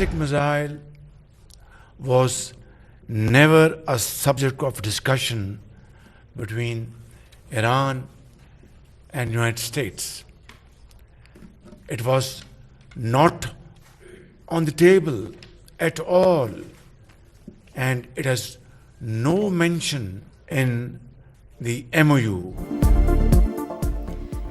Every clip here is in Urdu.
ballistic missile was never a subject of discussion between Iran and United States. It was not on the table at all, and it has no mention in the MOU.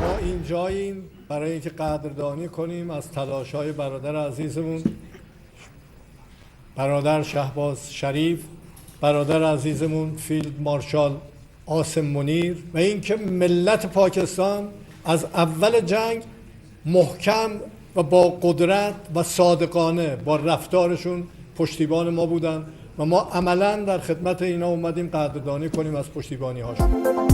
ما اینجاییم برای اینکه قدردانی کنیم از تلاش‌های برادر عزیزمون، برادر شهباز شریف، برادر عزیزمون فیلد مارشال آسم منیر، و اینکه ملت پاکستان از اول جنگ محکم و با قدرت و صادقانه با رفتارشون پشتیبان ما بودن و ما عملاً در خدمت اینا اومدیم قدردانی کنیم از پشتیبانی هاشون.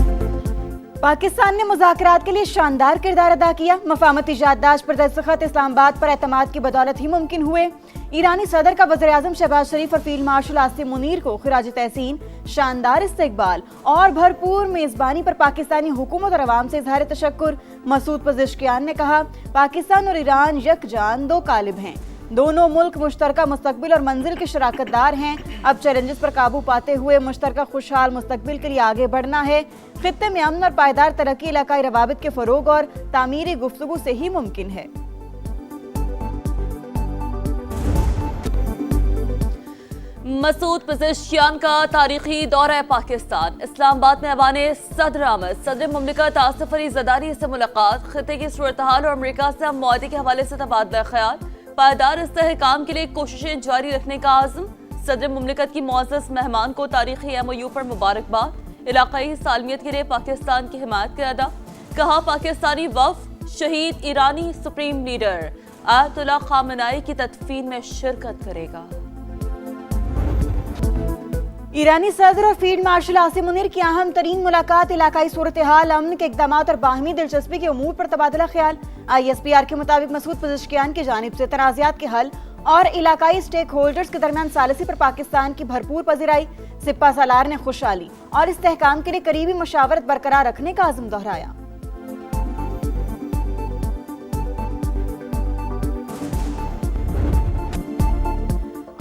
پاکستان نے مذاکرات کے لیے شاندار کردار ادا کیا۔ مفاہمتی یادداشت پر دستخط اسلام آباد پر اعتماد کی بدولت ہی ممکن ہوئے۔ ایرانی صدر کا وزیر اعظم شہباز شریف اور فیلڈ مارشل آصم منیر کو خراج تحسین، شاندار استقبال اور بھرپور میزبانی پر پاکستانی حکومت اور عوام سے اظہار تشکر۔ مسعود پزشکیان نے کہا پاکستان اور ایران یکجان دو قالب ہیں، دونوں ملک مشترکہ مستقبل اور منزل کے شراکت دار ہیں۔ اب چیلنجز پر قابو پاتے ہوئے مشترکہ خوشحال مستقبل کے لیے آگے بڑھنا ہے۔ خطے میں امن اور پائیدار ترقی علاقائی روابط کے فروغ اور تعمیری گفتگو سے ہی ممکن ہے۔ مسعود پزشکیان کا تاریخی دورہ پاکستان۔ اسلام آباد میں ایوان صدر آمد، صدر مملکت آصف علی زرداری سے ملاقات، خطے کی صورتحال اور امریکہ سے ہم معاہدے کے حوالے سے تبادلہ خیال، پائیدار استحکام کے لیے کوششیں جاری رکھنے کا عزم۔ صدر مملکت کی معزز مہمان کو تاریخی MOU پر مبارکباد، علاقائی سالمیت کے لیے پاکستان کی حمایت کا ادا۔ کہا پاکستانی وفد شہید ایرانی سپریم لیڈر آیت اللہ خامنائی کی تدفین میں شرکت کرے گا۔ ایرانی صدر اور فیلڈ مارشل آصم منیر کی اہم ترین ملاقات، علاقائی صورتحال، امن کے اقدامات اور باہمی دلچسپی کے امور پر تبادلہ خیال۔ ISPR کے مطابق مسعود پزشکیان کی جانب سے تنازعات کے حل اور علاقائی سٹیک ہولڈرز کے درمیان ثالثی پر پاکستان کی بھرپور پذیرائی۔ سپہ سالار نے خوشحالی اور استحکام کے لیے قریبی مشاورت برقرار رکھنے کا عزم دہرایا۔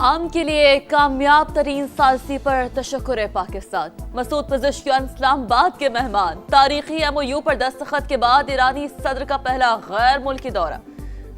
عام کے لیے کامیاب ترین ثالثی پر تشکر پاکستان۔ مسعود پزشکیان اسلام آباد کے مہمان۔ تاریخی MOU پر دستخط کے بعد ایرانی صدر کا پہلا غیر ملکی دورہ۔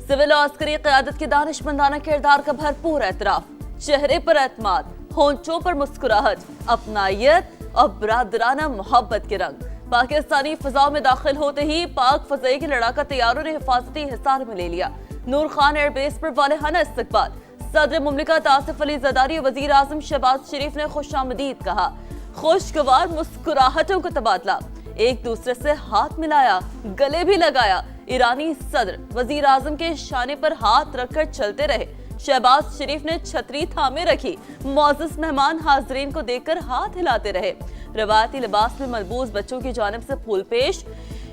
سول و عسکری قیادت کے دانشمندانہ کردار کا بھرپور اعتراف، چہرے پر اعتماد، ہونچوں پر مسکراہٹ، اپنائیت اور برادرانہ محبت کے رنگ۔ پاکستانی فضاؤں میں داخل ہوتے ہی پاک فضائی کے لڑاکا طیاروں نے حفاظتی حصار میں لے لیا۔ نور خان ایئر بیس پر والہانہ استقبال۔ صدر مملکت آصف علی زرداری، وزیر اعظم شہباز شریف نے خوش آمدید کہا۔ خوشگوار مسکراہٹوں کا تبادلہ، ایک دوسرے سے ہاتھ ملایا، گلے بھی لگایا۔ ایرانی صدر وزیر اعظم کے شانے پر ہاتھ رکھ کر چلتے رہے۔ شہباز شریف نے چھتری تھامے رکھی۔ معزز مہمان حاضرین کو دیکھ کر ہاتھ ہلاتے رہے۔ روایتی لباس میں ملبوس بچوں کی جانب سے پھول پیش۔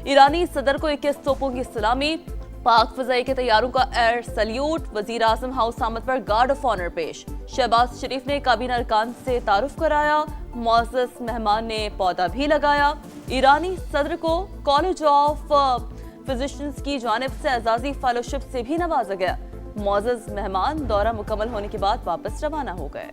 ایرانی صدر کو 21 توپوں کی سلامی، پاک فضائی کے طیاروں کا ایئر سلیوٹ، وزیر اعظم ہاؤس آمد پر گارڈ آف آنر پیش۔ شہباز شریف نے کابینہ ارکان سے تعارف کرایا۔ معزز مہمان نے پودا بھی لگایا۔ ایرانی صدر کو کالج آف فزیشنز کی جانب سے اعزازی فیلوشپ سے بھی نوازا گیا۔ معزز مہمان دورہ مکمل ہونے کے بعد واپس روانہ ہو گئے۔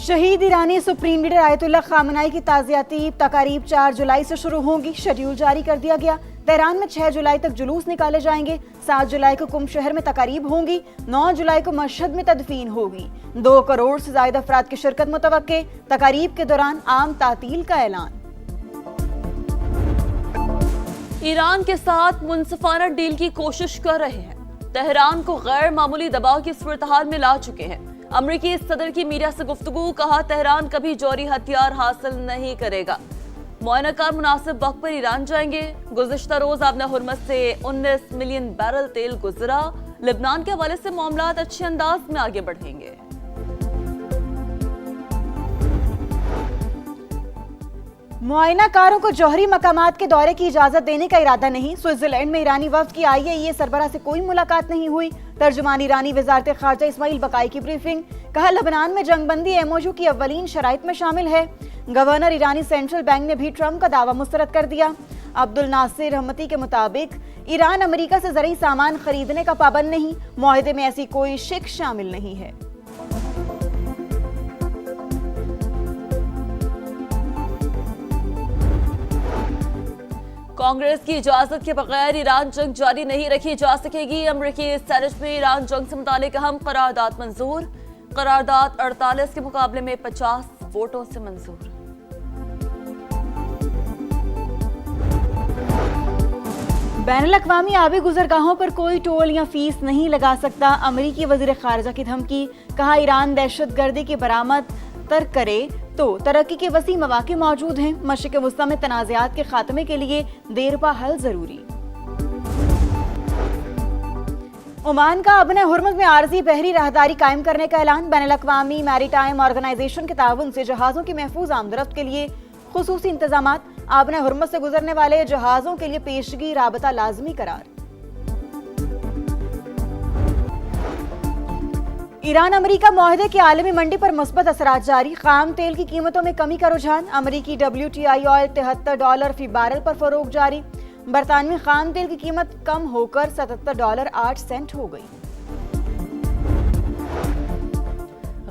شہید ایرانی سپریم لیڈر آیت اللہ خامنائی کی تعزیتی تقاریب 4 جولائی سے شروع ہوں گی۔ شیڈیول جاری کر دیا گیا۔ تہران میں 6 جولائی تک جلوس نکالے جائیں گے، 7 جولائی کو قم شہر میں تقاریب ہوں گی، 9 جولائی کو مشہد میں تدفین ہوگی۔ 2 کروڑ سے زائد افراد کی شرکت متوقع، تقاریب کے دوران عام تعطیل کا اعلان۔ ایران کے ساتھ منصفانہ ڈیل کی کوشش کر رہے ہیں، تہران کو غیر معمولی دباؤ کی صورتحال میں لا چکے ہیں۔ امریکی صدر کی میڈیا سے گفتگو، کہا تہران کبھی جوہری ہتھیار حاصل نہیں کرے گا۔ معائنہ کار مناسب وقت پر ایران جائیں گے۔ گزشتہ روز آبنہ ہرمز سے 19 ملین بیرل تیل گزرا۔ لبنان کے حوالے سے معاملات اچھے انداز میں آگے بڑھیں گے۔ معائنہ کاروں کو جوہری مقامات کے دورے کی اجازت دینے کا ارادہ نہیں۔ سوئٹزرلینڈ میں ایرانی وفد کی IAEA سربراہ سے کوئی ملاقات نہیں ہوئی۔ ترجمان ایرانی وزارت خارجہ اسماعیل بقائی کی بریفنگ، کہا لبنان میں جنگ بندی MOU کی اولین شرائط میں شامل ہے۔ گورنر ایرانی سینٹرل بینک نے بھی ٹرمپ کا دعویٰ مسترد کر دیا۔ عبد الناصر رحمتی کے مطابق ایران امریکہ سے زرعی سامان خریدنے کا پابند نہیں، معاہدے میں ایسی کوئی شک شامل نہیں ہے۔ کانگریس کی اجازت کے بغیر ایران جنگ جاری نہیں رکھی جا سکے گی۔ امریکی سینٹ میں ایران جنگ سے متعلق اہم قرارداد منظور۔ قرارداد 48 کے مقابلے میں 50 ووٹوں سے منظور۔ بین الاقوامی آبی گزرگاہوں پر کوئی ٹول یا فیس نہیں لگا سکتا، امریکی وزیر خارجہ کی دھمکی، کہا ایران دہشت گردی کی برآمد ترک کرے تو ترقی کے وسیع مواقع موجود ہیں۔ مشرق وسطیٰ میں تنازعات کے خاتمے کے لیے دیرپا حل ضروری۔ عمان کا آبنہ ہرمز میں عارضی بحری راہداری قائم کرنے کا اعلان، بین الاقوامی میری ٹائم آرگنائزیشن کے تعاون سے جہازوں کی محفوظ آمد و رفت کے لیے خصوصی انتظامات، آبنہ ہرمز سے گزرنے والے جہازوں کے لیے پیشگی رابطہ لازمی قرار۔ ایران امریکہ معاہدے کے عالمی منڈی پر مثبت اثرات جاری، خام تیل کی قیمتوں میں کمی کا رجحان، امریکی WTI آئل $73 فی بیرل پر فروغ جاری، برطانوی خام تیل کی قیمت کم ہو کر $77.08 ہو گئی۔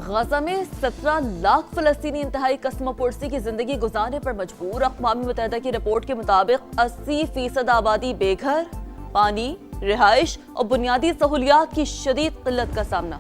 غزہ میں 17 لاکھ فلسطینی انتہائی کسمہ پرسی کی زندگی گزارنے پر مجبور۔ اقوام متحدہ کی رپورٹ کے مطابق 80% آبادی بے گھر، پانی، رہائش اور بنیادی سہولیات کی شدید قلت کا سامنا۔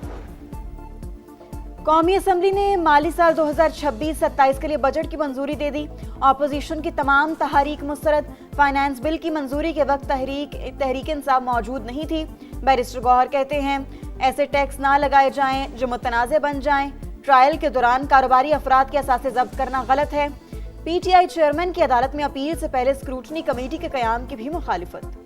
قومی اسمبلی نے مالی سال 2026-27 کے لیے بجٹ کی منظوری دے دی، اپوزیشن کی تمام تحاریک مسترد، فائنانس بل کی منظوری کے وقت تحریک انصاف موجود نہیں تھی۔ بیرسٹر گوہر کہتے ہیں ایسے ٹیکس نہ لگائے جائیں جو متنازع بن جائیں، ٹرائل کے دوران کاروباری افراد کے اثاثے ضبط کرنا غلط ہے۔ PTI چیئرمین کی عدالت میں اپیل سے پہلے اسکروٹنی کمیٹی کے قیام کی بھی مخالفت۔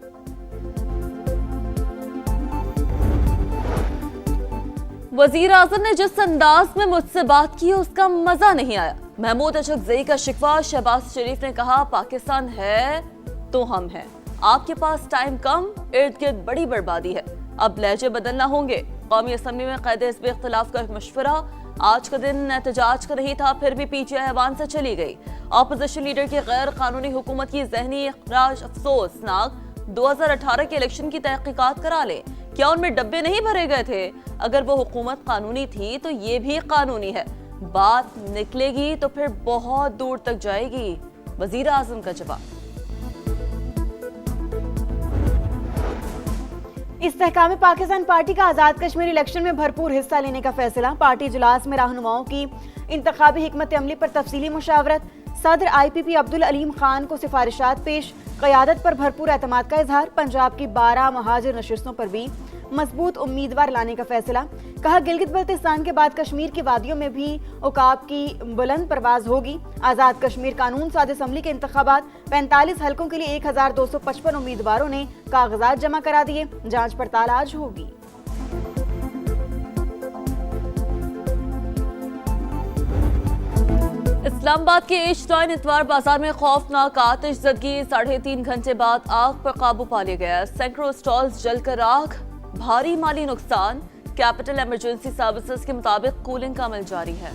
وزیر اعظم نے جس انداز میں مجھ سے بات کی اس کا مزہ نہیں آیا۔ محمود اچکزئی کا شکوہ، شہباز شریف نے کہا پاکستان ہے تو ہم ہیں، آپ کے پاس ٹائم کم، ارد گرد بڑی بربادی ہے، اب لہجے بدلنا ہوں گے۔ قومی اسمبلی میں قید حزب اختلاف کا مشورہ، آج کا دن احتجاج کا نہیں تھا، پھر بھی PTI ایوان سے چلی گئی۔ اپوزیشن لیڈر کی غیر قانونی حکومت کی ذہنی اخراج افسوسناک، 2018 کے الیکشن کی تحقیقات کرا لیں، کیا ان میں ڈبے نہیں بھرے گئے تھے؟ اگر وہ حکومت قانونی تھی تو یہ بھی قانونی ہے، بات نکلے گی تو پھر بہت دور تک جائے گی، وزیر اعظم کا جواب۔ استحکام پاکستان پارٹی کا آزاد کشمیر الیکشن میں بھرپور حصہ لینے کا فیصلہ، پارٹی اجلاس میں رہنماؤں کی انتخابی حکمت عملی پر تفصیلی مشاورت، صدر IPP عبدالعلیم خان کو سفارشات پیش، قیادت پر بھرپور اعتماد کا اظہار، پنجاب کی 12 مہاجر نشستوں پر بھی مضبوط امیدوار لانے کا فیصلہ، کہا گلگت بلتستان کے بعد کشمیر کی وادیوں میں بھی عقاب کی بلند پرواز ہوگی، آزاد کشمیر قانون ساز اسمبلی کے انتخابات، 45 حلقوں کے لیے 1255 امیدواروں نے کاغذات جمع کرا دیے، جانچ پڑتال آج ہوگی۔ اسلام آباد کے ایچ9 اتوار بازار میں خوفناک آتش زدگی، 3.5 گھنٹے بعد آگ پر قابو پا لیا گیا، سینکڑوں سٹالز جل کر راکھ، بھاری مالی نقصان، کیپٹل ایمرجنسی سروسز کے مطابق کولنگ کا عمل جاری ہے۔